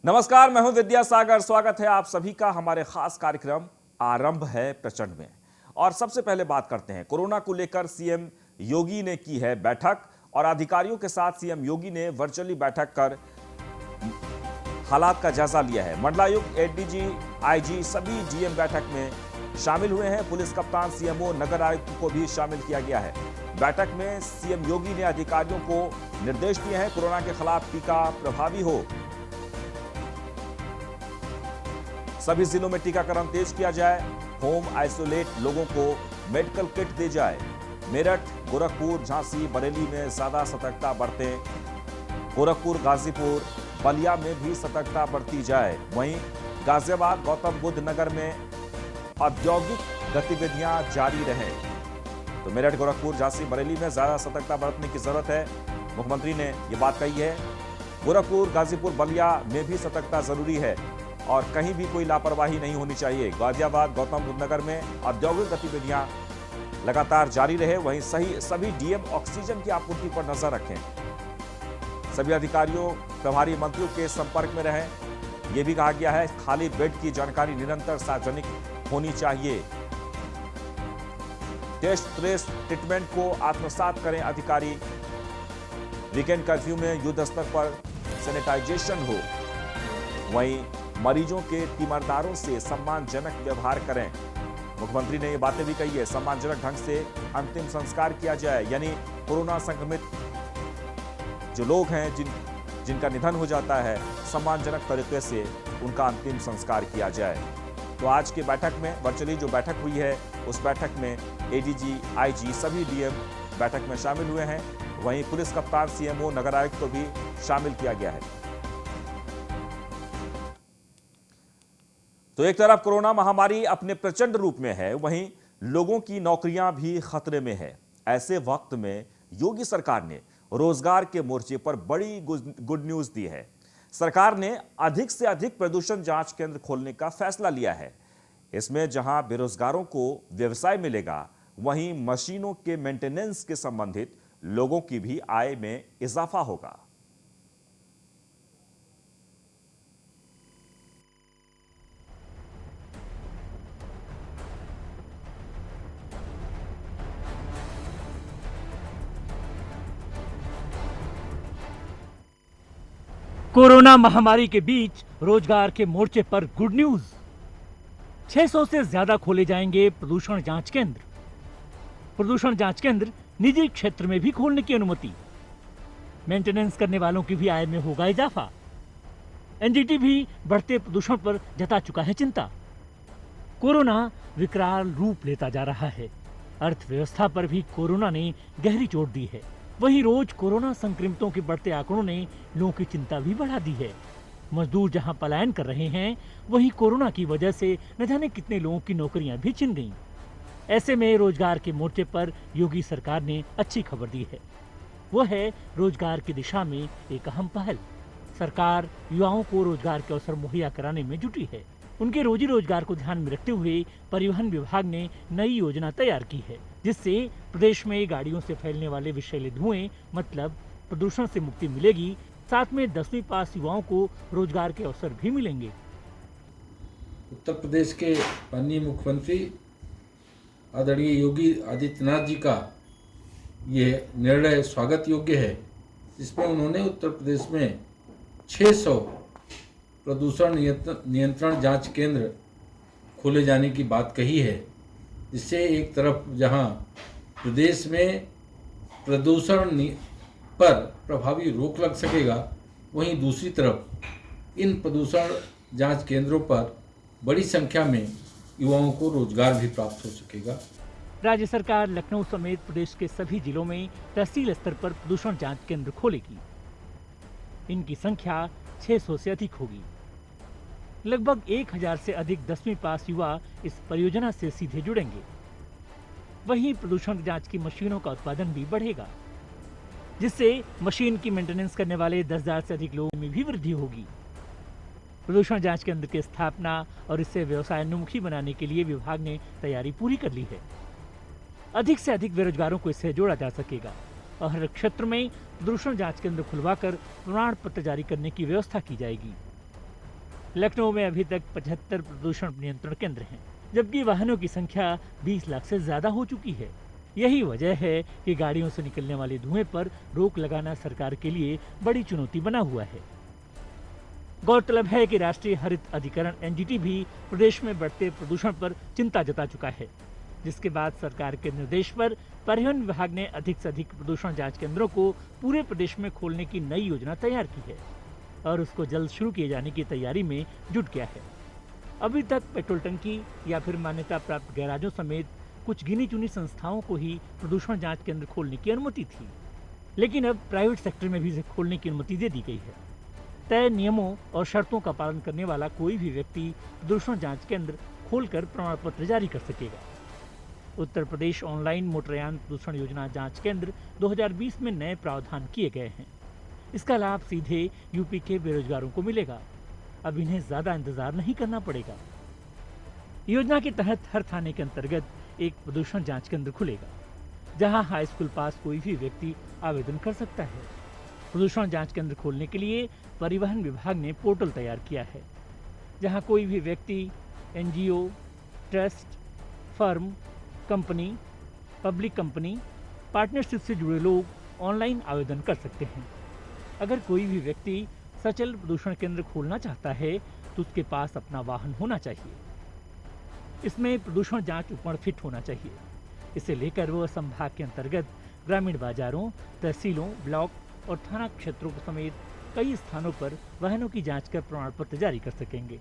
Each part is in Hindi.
नमस्कार, मैं हूं विद्यासागर। स्वागत है आप सभी का हमारे खास कार्यक्रम आरंभ है प्रचंड में। और सबसे पहले बात करते हैं, कोरोना को लेकर सीएम योगी ने की है बैठक और अधिकारियों के साथ सीएम योगी ने वर्चुअली बैठक कर हालात का जायजा लिया है। मंडलायुक्त, एडीजी, आईजी सभी डीएम बैठक में शामिल हुए हैं। पुलिस कप्तान, सीएमओ, नगर आयुक्त को भी शामिल किया गया है। बैठक में सीएम योगी ने अधिकारियों को निर्देश दिए हैं कोरोना के खिलाफ टीका प्रभावी हो, सभी जिलों में टीकाकरण तेज किया जाए, होम आइसोलेट लोगों को मेडिकल किट दी जाए। मेरठ, गोरखपुर, झांसी, बरेली में ज्यादा सतर्कता बरतें। गोरखपुर, गाजीपुर, बलिया में भी सतर्कता बरती जाए। वहीं गाजियाबाद, गौतम बुद्ध नगर में औद्योगिक गतिविधियां जारी रहें। तो मेरठ, गोरखपुर, झांसी, बरेली में ज्यादा सतर्कता बरतने की जरूरत है। मुख्यमंत्री ने यह बात कही है। गोरखपुर, गाजीपुर, बलिया में भी सतर्कता जरूरी है और कहीं भी कोई लापरवाही नहीं होनी चाहिए। गाजियाबाद, गौतम बुद्ध नगर में औद्योगिक गतिविधियां लगातार जारी रहे। वहीं सभी डीएम ऑक्सीजन की आपूर्ति पर नजर रखें। सभी अधिकारियों, प्रभारी मंत्रियों के संपर्क में रहें। यह भी कहा गया है खाली बेड की जानकारी निरंतर सार्वजनिक होनी चाहिए। टेस्ट, ट्रेस, ट्रीटमेंट को आत्मसात करें अधिकारी। वीकेंड कर्फ्यू में युद्ध स्तर पर सैनिटाइजेशन हो। वहीं मरीजों के तीमारदारों से सम्मानजनक व्यवहार करें। मुख्यमंत्री ने ये बातें भी कही है, सम्मानजनक ढंग से अंतिम संस्कार किया जाए, यानी कोरोना संक्रमित जो लोग हैं जिनका निधन हो जाता है, सम्मानजनक तरीके से उनका अंतिम संस्कार किया जाए। तो आज की बैठक में, वर्चुअली जो बैठक हुई है, उस बैठक में एडीजी, आईजी सभी डीएम बैठक में शामिल हुए हैं। वहीं पुलिस कप्तान, सीएमओ, नगर आयुक्त को भी शामिल किया गया है। तो एक तरफ कोरोना महामारी अपने प्रचंड रूप में है, वहीं लोगों की नौकरियां भी खतरे में है। ऐसे वक्त में योगी सरकार ने रोजगार के मोर्चे पर बड़ी गुड न्यूज दी है। सरकार ने अधिक से अधिक प्रदूषण जांच केंद्र खोलने का फैसला लिया है। इसमें जहां बेरोजगारों को व्यवसाय मिलेगा, वहीं मशीनों के मेंटेनेंस के संबंधित लोगों की भी आय में इजाफा होगा। कोरोना महामारी के बीच रोजगार के मोर्चे पर गुड न्यूज। 600 से ज्यादा खोले जाएंगे प्रदूषण जांच केंद्र। प्रदूषण जांच केंद्र निजी क्षेत्र में भी खोलने की अनुमति। मेंटेनेंस करने वालों की भी आय में होगा इजाफा। एनजीटी भी बढ़ते प्रदूषण पर जता चुका है चिंता। कोरोना विकराल रूप लेता जा रहा है। अर्थव्यवस्था पर भी कोरोना ने गहरी चोट दी है। वहीं रोज कोरोना संक्रमितों के बढ़ते आंकड़ों ने लोगों की चिंता भी बढ़ा दी है। मजदूर जहां पलायन कर रहे हैं, वहीं कोरोना की वजह से न जाने कितने लोगों की नौकरियां भी छिन गईं। ऐसे में रोजगार के मोर्चे पर योगी सरकार ने अच्छी खबर दी है। वो है रोजगार की दिशा में एक अहम पहल। सरकार युवाओं को रोजगार के अवसर मुहैया कराने में जुटी है। उनके रोजी रोजगार को ध्यान में रखते हुए परिवहन विभाग ने नई योजना तैयार की है, जिससे प्रदेश में गाड़ियों से फैलने वाले विषैले धुएं मतलब प्रदूषण से मुक्ति मिलेगी। साथ में 10वीं पास युवाओं को रोजगार के अवसर भी मिलेंगे। उत्तर प्रदेश के माननीय मुख्यमंत्री आदरणीय योगी आदित्यनाथ जी का ये निर्णय स्वागत योग्य है, जिसमें उन्होंने उत्तर प्रदेश में 600 प्रदूषण नियंत्रण जांच केंद्र खोले जाने की बात कही है, जिससे एक तरफ जहां प्रदेश में प्रदूषण पर प्रभावी रोक लग सकेगा, वहीं दूसरी तरफ इन प्रदूषण जांच केंद्रों पर बड़ी संख्या में युवाओं को रोजगार भी प्राप्त हो सकेगा। राज्य सरकार लखनऊ समेत प्रदेश के सभी जिलों में तहसील स्तर पर प्रदूषण जांच केंद्र खोलेगी। इनकी संख्या 600 से अधिक होगी। लगभग 1000 से अधिक 10वीं पास युवा इस परियोजना से सीधे जुड़ेंगे। वहीं प्रदूषण जांच की मशीनों का उत्पादन भी बढ़ेगा, जिससे मशीन की मेंटेनेंस करने वाले 10,000 से अधिक लोगों में भी वृद्धि होगी। प्रदूषण जांच केंद्र की स्थापना और इसे व्यवसायोन्मुखी बनाने के लिए विभाग ने तैयारी पूरी कर ली है। अधिक से अधिक बेरोजगारों को इससे जोड़ा जा सकेगा और हर क्षेत्र में प्रदूषण जांच केंद्र खुलवाकर प्रमाण पत्र जारी करने की व्यवस्था की जाएगी। लखनऊ में अभी तक 75 प्रदूषण नियंत्रण केंद्र हैं, जबकि वाहनों की संख्या 20 लाख से ज्यादा हो चुकी है। यही वजह है कि गाड़ियों से निकलने वाले धुएं पर रोक लगाना सरकार के लिए बड़ी चुनौती बना हुआ है। गौरतलब है कि राष्ट्रीय हरित अधिकरण एनजीटी भी प्रदेश में बढ़ते प्रदूषण पर चिंता जता चुका है, जिसके बाद सरकार के निर्देश पर परिवहन विभाग ने अधिक से अधिक प्रदूषण जांच केंद्रों को पूरे प्रदेश में खोलने की नई योजना तैयार की है और उसको जल्द शुरू किए जाने की तैयारी में जुट गया है। अभी तक पेट्रोल टंकी या फिर मान्यता प्राप्त गैराजों समेत कुछ गिनी चुनी संस्थाओं को ही प्रदूषण जांच केंद्र खोलने की अनुमति थी, लेकिन अब प्राइवेट सेक्टर में भी इसे खोलने की अनुमति दे दी गई है। तय नियमों और शर्तों का पालन करने वाला कोई भी व्यक्ति प्रदूषण जांच केंद्र खोलकर प्रमाण पत्र जारी कर सकेगा। उत्तर प्रदेश ऑनलाइन मोटरयान प्रदूषण योजना जांच केंद्र 2020 में नए प्रावधान किए गए हैं। इसका लाभ सीधे यूपी के बेरोजगारों को मिलेगा। अब इन्हें ज्यादा इंतजार नहीं करना पड़ेगा। योजना के तहत हर थाने के अंतर्गत एक प्रदूषण जांच केंद्र खुलेगा, जहां हाई स्कूल पास कोई भी व्यक्ति आवेदन कर सकता है। प्रदूषण जांच केंद्र खोलने के लिए परिवहन विभाग ने पोर्टल तैयार किया है, जहां कोई भी व्यक्ति, NGO, trust, firm, company, public company, partnership से जुड़े लोग ऑनलाइन आवेदन कर सकते हैं। अगर कोई भी व्यक्ति सचल प्रदूषण केंद्र खोलना चाहता है तो उसके पास अपना वाहन होना चाहिए। इसमें प्रदूषण जांच उपकरण फिट होना चाहिए। इसे लेकर वह संभाग के अंतर्गत ग्रामीण बाजारों, तहसीलों, ब्लॉक और थाना क्षेत्रों समेत कई स्थानों पर वाहनों की जांच कर प्रमाण पत्र जारी कर सकेंगे।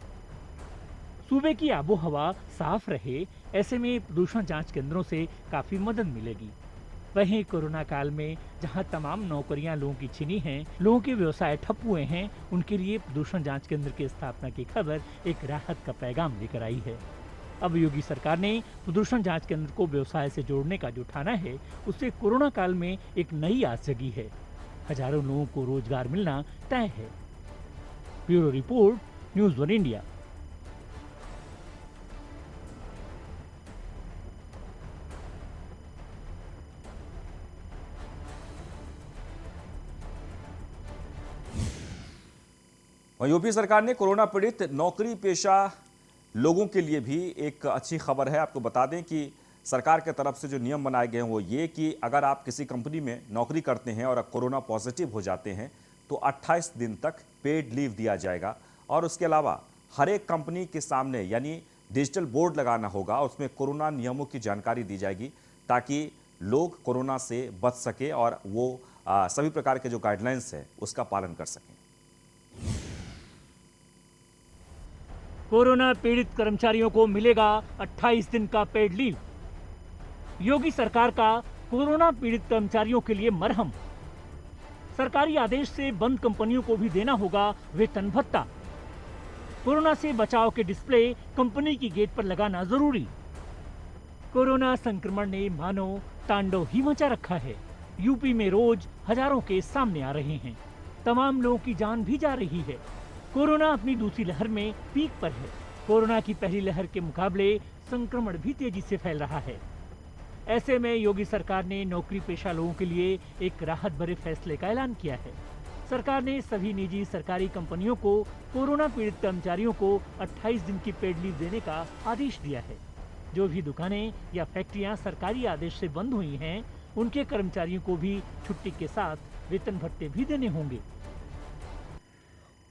सूबे की आबोहवा साफ रहे, ऐसे में प्रदूषण जांच केंद्रों से काफी मदद मिलेगी। वहीं कोरोना काल में जहां तमाम नौकरियां लोगों की छिनी हैं, लोगों के व्यवसाय ठप हुए हैं, उनके लिए प्रदूषण जांच केंद्र की स्थापना की खबर एक राहत का पैगाम लेकर आई है। अब योगी सरकार ने प्रदूषण जांच केंद्र को व्यवसाय से जोड़ने का जो ठाना है, उससे कोरोना काल में एक नई आस जगी है। हजारों लोगों को रोजगार मिलना तय है। Bureau report, news 1 India. वहीं यूपी सरकार ने कोरोना पीड़ित नौकरी पेशा लोगों के लिए भी एक अच्छी खबर है। आपको बता दें कि सरकार के तरफ से जो नियम बनाए गए हैं वो ये कि अगर आप किसी कंपनी में नौकरी करते हैं और कोरोना पॉजिटिव हो जाते हैं तो 28 दिन तक पेड लीव दिया जाएगा और उसके अलावा हर एक कंपनी के सामने यानी डिजिटल बोर्ड लगाना होगा, उसमें कोरोना नियमों की जानकारी दी जाएगी ताकि लोग कोरोना से बच सके और वो सभी प्रकार के जो गाइडलाइंस है उसका पालन कर सकें। कोरोना पीड़ित कर्मचारियों को मिलेगा 28 दिन का पेड लीव। योगी सरकार का कोरोना पीड़ित कर्मचारियों के लिए मरहम। सरकारी आदेश से बंद कंपनियों को भी देना होगा वेतन भत्ता। कोरोना से बचाव के डिस्प्ले कंपनी की गेट पर लगाना जरूरी। कोरोना संक्रमण ने मानो तांडव ही मचा रखा है। यूपी में रोज हजारों केस सामने आ रहे हैं। तमाम लोगों की जान भी जा रही है। कोरोना अपनी दूसरी लहर में पीक पर है। कोरोना की पहली लहर के मुकाबले संक्रमण भी तेजी से फैल रहा है। ऐसे में योगी सरकार ने नौकरी पेशा लोगों के लिए एक राहत भरे फैसले का ऐलान किया है। सरकार ने सभी निजी सरकारी कंपनियों को कोरोना पीड़ित कर्मचारियों को 28 दिन की पेड लीव देने का आदेश दिया है। जो भी दुकानें या फैक्ट्रियां सरकारी आदेश से बंद हुई हैं, उनके कर्मचारियों को भी छुट्टी के साथ वेतन भत्ते भी देने होंगे।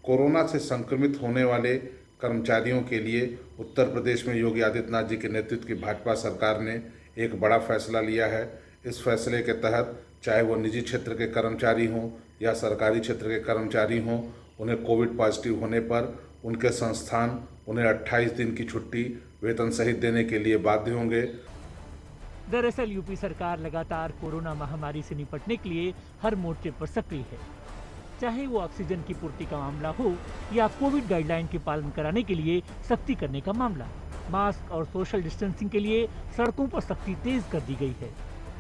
कोरोना से संक्रमित होने वाले कर्मचारियों के लिए उत्तर प्रदेश में योगी आदित्यनाथ जी के नेतृत्व की भाजपा सरकार ने एक बड़ा फैसला लिया है। इस फैसले के तहत चाहे वो निजी क्षेत्र के कर्मचारी हों या सरकारी क्षेत्र के कर्मचारी हों, उन्हें कोविड पॉजिटिव होने पर उनके संस्थान उन्हें 28 दिन की छुट्टी वेतन सहित देने के लिए बाध्य होंगे। दरअसल यूपी सरकार लगातार कोरोना महामारी से निपटने के लिए हर मोर्चे पर सक्रिय है। चाहे वो ऑक्सीजन की पूर्ति का मामला हो या कोविड गाइडलाइन के पालन कराने के लिए सख्ती करने का मामला। मास्क और सोशल डिस्टेंसिंग के लिए सड़कों पर सख्ती तेज कर दी गई है।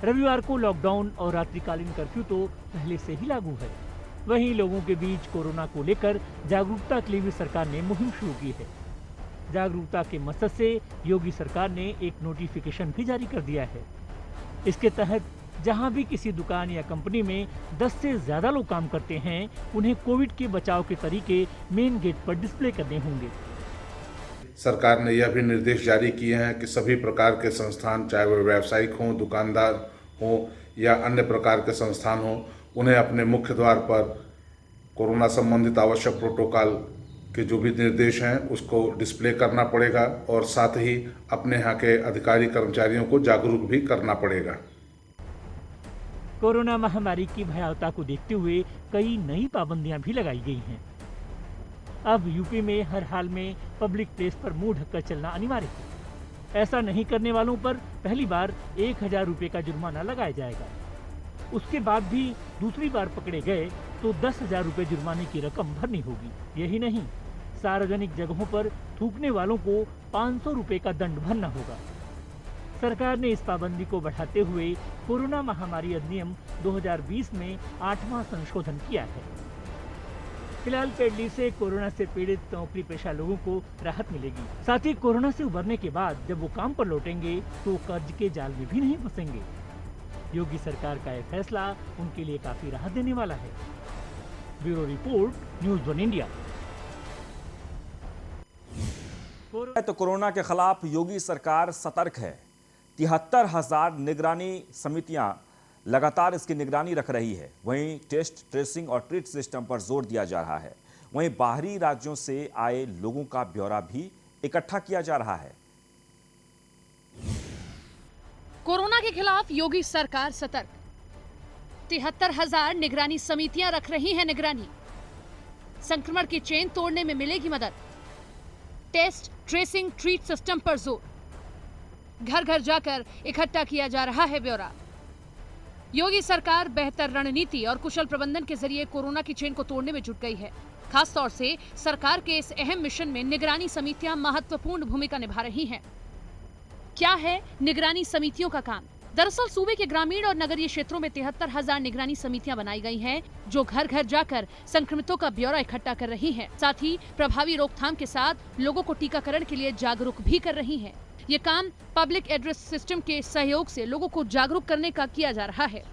रविवार को लॉकडाउन और रात्रिकालीन कर्फ्यू तो पहले से ही लागू है। वहीं लोगों के बीच कोरोना को लेकर जागरूकता के लिए भी सरकार ने मुहिम शुरू की है। जागरूकता के मकसद से योगी सरकार ने एक नोटिफिकेशन भी जारी कर दिया है। इसके तहत जहां भी किसी दुकान या कंपनी में 10 से ज्यादा लोग काम करते हैं, उन्हें कोविड के बचाव के तरीके मेन गेट पर डिस्प्ले करने होंगे। सरकार ने यह भी निर्देश जारी किए हैं कि सभी प्रकार के संस्थान, चाहे वे व्यावसायिक हों, दुकानदार हों या अन्य प्रकार के संस्थान हों, उन्हें अपने मुख्य द्वार पर कोरोना संबंधित आवश्यक प्रोटोकॉल के जो भी निर्देश हैं उसको डिस्प्ले करना पड़ेगा और साथ ही अपने यहाँ के अधिकारी कर्मचारियों को जागरूक भी करना पड़ेगा। कोरोना महामारी की भयावता को देखते हुए कई नई पाबंदियां भी लगाई गई हैं। अब यूपी में हर हाल में पब्लिक प्लेस पर मुंह ढककर चलना अनिवार्य है। ऐसा नहीं करने वालों पर पहली बार 1000 रुपये का जुर्माना लगाया जाएगा। उसके बाद भी दूसरी बार पकड़े गए तो 10,000 रुपये जुर्माने की रकम भरनी होगी। यही नहीं, सार्वजनिक जगहों पर थूकने वालों को 500 रुपये का दंड भरना होगा। सरकार ने इस पाबंदी को बढ़ाते हुए कोरोना महामारी अधिनियम 2020 में 8वां संशोधन किया है। फिलहाल पेड लीव से कोरोना से पीड़ित नौकरी पेशा लोगों को राहत मिलेगी। साथ ही कोरोना से उबरने के बाद जब वो काम पर लौटेंगे तो कर्ज के जाल में भी नहीं फंसेंगे। योगी सरकार का यह फैसला उनके लिए काफी राहत देने वाला है। Bureau report, news 1 India. तो कोरोना के खिलाफ योगी सरकार सतर्क है। 73,000 निगरानी समितियां लगातार इसकी निगरानी रख रही है। वहीं टेस्ट, ट्रेसिंग और ट्रीट सिस्टम पर जोर दिया जा रहा है। वहीं बाहरी राज्यों से आए लोगों का ब्यौरा भी इकट्ठा किया जा रहा है। कोरोना के खिलाफ योगी सरकार सतर्क। 73,000 निगरानी समितियां रख रही हैं निगरानी। संक्रमण की चेन तोड़ने में मिलेगी मदद। टेस्ट, ट्रेसिंग, ट्रीट सिस्टम पर जोर। घर घर जाकर इकट्ठा किया जा रहा है ब्यौरा। योगी सरकार बेहतर रणनीति और कुशल प्रबंधन के जरिए कोरोना की चेन को तोड़ने में जुट गई है। खास तौर से सरकार के इस अहम मिशन में निगरानी समितियां महत्वपूर्ण भूमिका निभा रही हैं। क्या है निगरानी समितियों का काम? दरअसल सूबे के ग्रामीण और नगरीय क्षेत्रों में 73,000 निगरानी समितियां बनाई गई हैं, जो घर घर जाकर संक्रमितों का ब्यौरा इकट्ठा कर रही हैं। साथ ही प्रभावी रोकथाम के साथ लोगों को टीकाकरण के लिए जागरूक भी कर रही हैं। ये काम पब्लिक एड्रेस सिस्टम के सहयोग से लोगों को जागरूक करने का किया जा रहा है।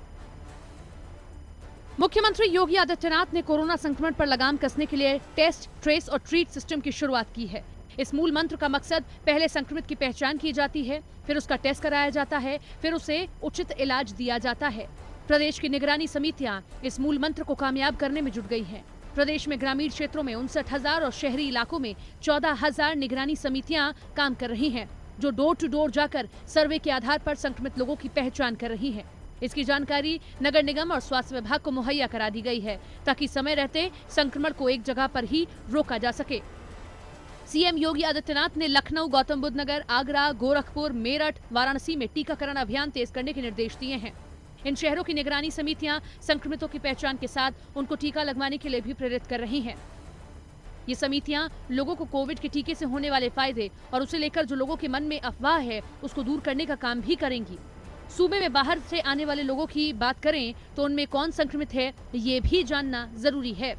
मुख्यमंत्री योगी आदित्यनाथ ने कोरोना संक्रमण पर लगाम कसने के लिए टेस्ट, ट्रेस और ट्रीट सिस्टम की शुरुआत की है। इस मूल मंत्र का मकसद पहले संक्रमित की पहचान की जाती है, फिर उसका टेस्ट कराया जाता है, फिर उसे उचित इलाज दिया जाता है। प्रदेश की निगरानी समितियां इस मूल मंत्र को कामयाब करने में जुट गई हैं। प्रदेश में ग्रामीण क्षेत्रों में 59,000 और शहरी इलाकों में 14,000 निगरानी समितियां काम कर रही हैं, जो डोर टू डोर जाकर सर्वे के आधार पर संक्रमित लोगों की पहचान कर रही हैं। इसकी जानकारी नगर निगम और स्वास्थ्य विभाग को मुहैया करा दी गई है, ताकि समय रहते संक्रमण को एक जगह पर ही रोका जा सके। सीएम योगी आदित्यनाथ ने लखनऊ, गौतम बुद्ध नगर, आगरा, गोरखपुर, मेरठ, वाराणसी में टीकाकरण अभियान तेज करने के निर्देश दिए हैं। इन शहरों की निगरानी समितियां संक्रमितों की पहचान के साथ उनको टीका लगवाने के लिए भी प्रेरित कर रही हैं। ये समितियां लोगों को कोविड के टीके से होने वाले फायदे और उसे लेकर जो लोगों के मन में अफवाह है उसको दूर करने का काम भी करेंगी। सूबे में बाहर से आने वाले लोगों की बात करें तो उनमें कौन संक्रमित है ये भी जानना जरूरी है।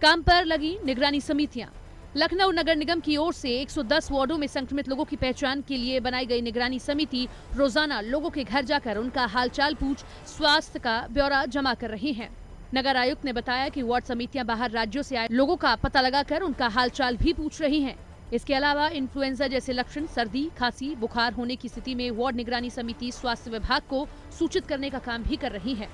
काम पर लगी निगरानी समितियां। लखनऊ नगर निगम की ओर से 110 वार्डों में संक्रमित लोगों की पहचान के लिए बनाई गई निगरानी समिति रोजाना लोगों के घर जाकर उनका हालचाल पूछ स्वास्थ्य का ब्यौरा जमा कर रही है। नगर आयुक्त ने बताया कि वार्ड समितियां बाहर राज्यों से आए लोगों का पता लगाकर उनका हालचाल भी पूछ रही हैं। इसके अलावा इन्फ्लुएंजा जैसे लक्षण, सर्दी, खांसी, बुखार होने की स्थिति में वार्ड निगरानी समिति स्वास्थ्य विभाग को सूचित करने का काम भी कर रही है।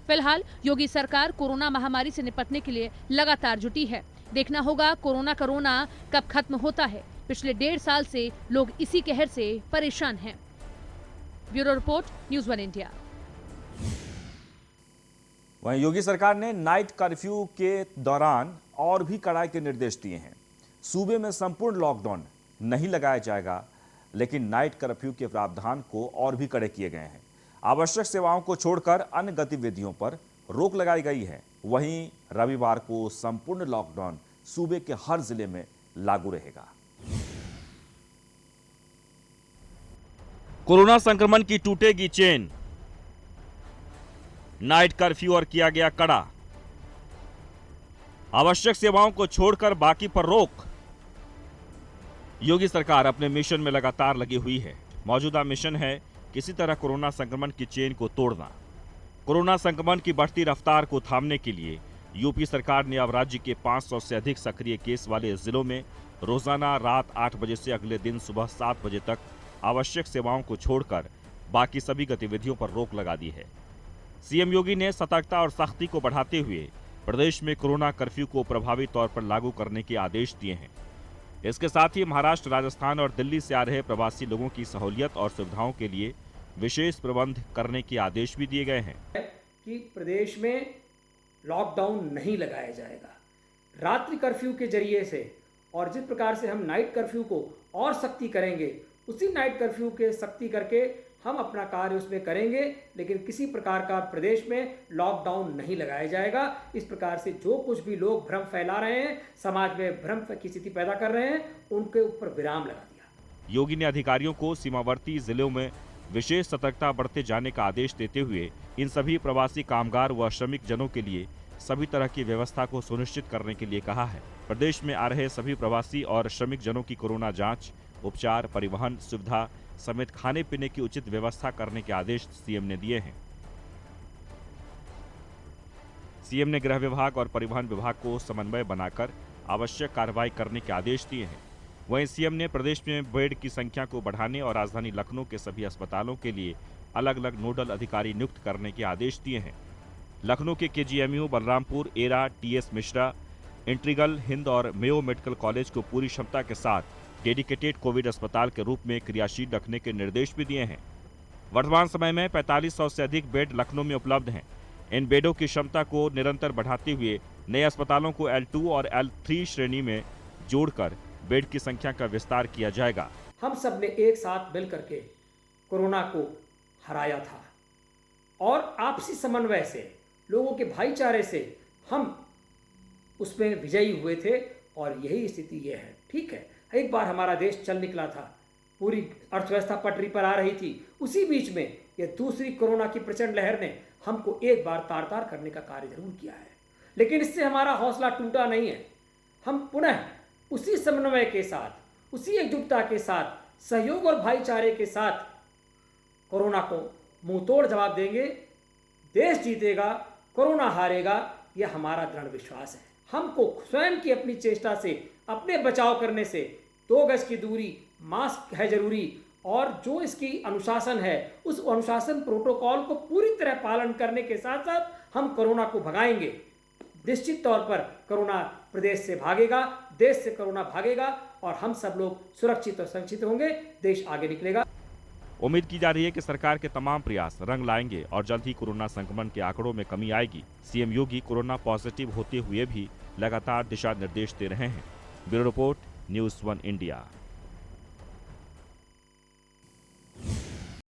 फिलहाल योगी सरकार कोरोना महामारी से निपटने के लिए लगातार जुटी है। देखना होगा कोरोना कब खत्म होता है। पिछले 1.5 साल से लोग इसी कहर से परेशान हैं। Bureau report, news 1 India. वहीं योगी सरकार ने नाइट कर्फ्यू के दौरान और भी कड़ाई के निर्देश दिए हैं। सूबे में संपूर्ण लॉकडाउन नहीं लगाया जाएगा, लेकिन नाइट कर्फ्यू के प्रावधान को और भी कड़े किए गए हैं। आवश्यक सेवाओं को छोड़कर अन्य गतिविधियों पर रोक लगाई गई है। वहीं रविवार को संपूर्ण लॉकडाउन सूबे के हर जिले में लागू रहेगा। कोरोना संक्रमण की टूटेगी चेन, नाइट कर्फ्यू और किया गया कड़ा। आवश्यक सेवाओं को छोड़कर बाकी पर रोक। योगी सरकार अपने मिशन में लगातार लगी हुई है। मौजूदा मिशन है किसी तरह कोरोना संक्रमण की चेन को तोड़ना। कोरोना संक्रमण की बढ़ती रफ्तार को थामने के लिए यूपी सरकार ने अब राज्य के 500 से अधिक सक्रिय केस वाले जिलों में रोजाना रात 8 बजे से अगले दिन सुबह 7 बजे तक आवश्यक सेवाओं को छोड़कर बाकी सभी गतिविधियों पर रोक लगा दी है। सीएम योगी ने सतर्कता और सख्ती को बढ़ाते हुए प्रदेश में कोरोना कर्फ्यू को प्रभावी तौर पर लागू करने के आदेश दिए हैं। इसके साथ ही महाराष्ट्र, राजस्थान और दिल्ली से आ रहे प्रवासी लोगों की सहूलियत और सुविधाओं के लिए विशेष प्रबंध करने के आदेश भी दिए गए हैं कि प्रदेश में लॉकडाउन नहीं लगाया जाएगा। रात्रि कर्फ्यू के जरिए से और जिस प्रकार से हम नाइट कर्फ्यू को और सख्ती करेंगे, उसी नाइट कर्फ्यू के सख्ती करके हम अपना कार्य उसमें करेंगे, लेकिन किसी प्रकार का प्रदेश में लॉकडाउन नहीं लगाया जाएगा। इस प्रकार से जो कुछ भी लोग भ्रम फैला रहे हैं, समाज में भ्रम की स्थिति पैदा कर रहे हैं, उनके ऊपर विराम लगा दिया। योगी ने अधिकारियों को सीमावर्ती जिलों में विशेष सतर्कता बरते जाने का आदेश देते हुए इन सभी प्रवासी कामगार व श्रमिक जनों के लिए सभी तरह की व्यवस्था को सुनिश्चित करने के लिए कहा है। प्रदेश में आ रहे सभी प्रवासी और श्रमिक जनों की कोरोना जांच, उपचार, परिवहन सुविधा समेत खाने पीने की उचित व्यवस्था करने के आदेश सीएम ने दिए हैं। सीएम ने गृह विभाग और परिवहन विभाग को समन्वय बनाकर आवश्यक कार्रवाई करने के आदेश दिए हैं। वहीं सीएम ने प्रदेश में बेड की संख्या को बढ़ाने और राजधानी लखनऊ के सभी अस्पतालों के लिए अलग अलग नोडल अधिकारी नियुक्त करने के आदेश दिए हैं। लखनऊ के KGMU, Balrampur, Era, TS Mishra, integral, Hind और मेयो मेडिकल कॉलेज को पूरी क्षमता के साथ डेडिकेटेड कोविड अस्पताल के रूप में क्रियाशील रखने के निर्देश भी दिए हैं। वर्तमान समय में 4500 से अधिक बेड लखनऊ में उपलब्ध हैं। इन बेडों की क्षमता को निरंतर बढ़ाते हुए नए अस्पतालों को L2 और L3 श्रेणी में जोड़कर बेड की संख्या का विस्तार किया जाएगा। हम सब ने एक साथ मिल करके कोरोना को हराया था और आपसी समन्वय से, लोगों के भाईचारे से हम उसमें विजयी हुए थे और यही स्थिति ये है। ठीक है, एक बार हमारा देश चल निकला था, पूरी अर्थव्यवस्था पटरी पर आ रही थी, उसी बीच में यह दूसरी कोरोना की प्रचंड लहर ने हमको एक बार तार-तार करने का कार्य जरूर किया है, लेकिन इससे हमारा हौसला टूटा नहीं है। हम पुनः उसी समन्वय के साथ, उसी एकजुटता के साथ, सहयोग और भाईचारे के साथ कोरोना को मुंहतोड़ जवाब देंगे। देश जीतेगा, कोरोना हारेगा, यह हमारा दृढ़ विश्वास है। हमको स्वयं की अपनी चेष्टा से, अपने बचाव करने से 2 गज की दूरी, मास्क है जरूरी और जो इसकी अनुशासन है, उस अनुशासन प्रोटोकॉल को पूरी तरह पालन करने के साथ साथ हम कोरोना को भगाएंगे। निश्चित तौर पर कोरोना प्रदेश से भागेगा, देश से कोरोना भागेगा और हम सब लोग सुरक्षित और संरक्षित होंगे, देश आगे निकलेगा। उम्मीद की जा रही है कि सरकार के तमाम प्रयास रंग लाएंगे और जल्द ही कोरोना संक्रमण के आंकड़ों में कमी आएगी। सीएम योगी कोरोना पॉजिटिव होते हुए भी लगातार दिशा निर्देश दे रहे हैं। Bureau report, news 1 India.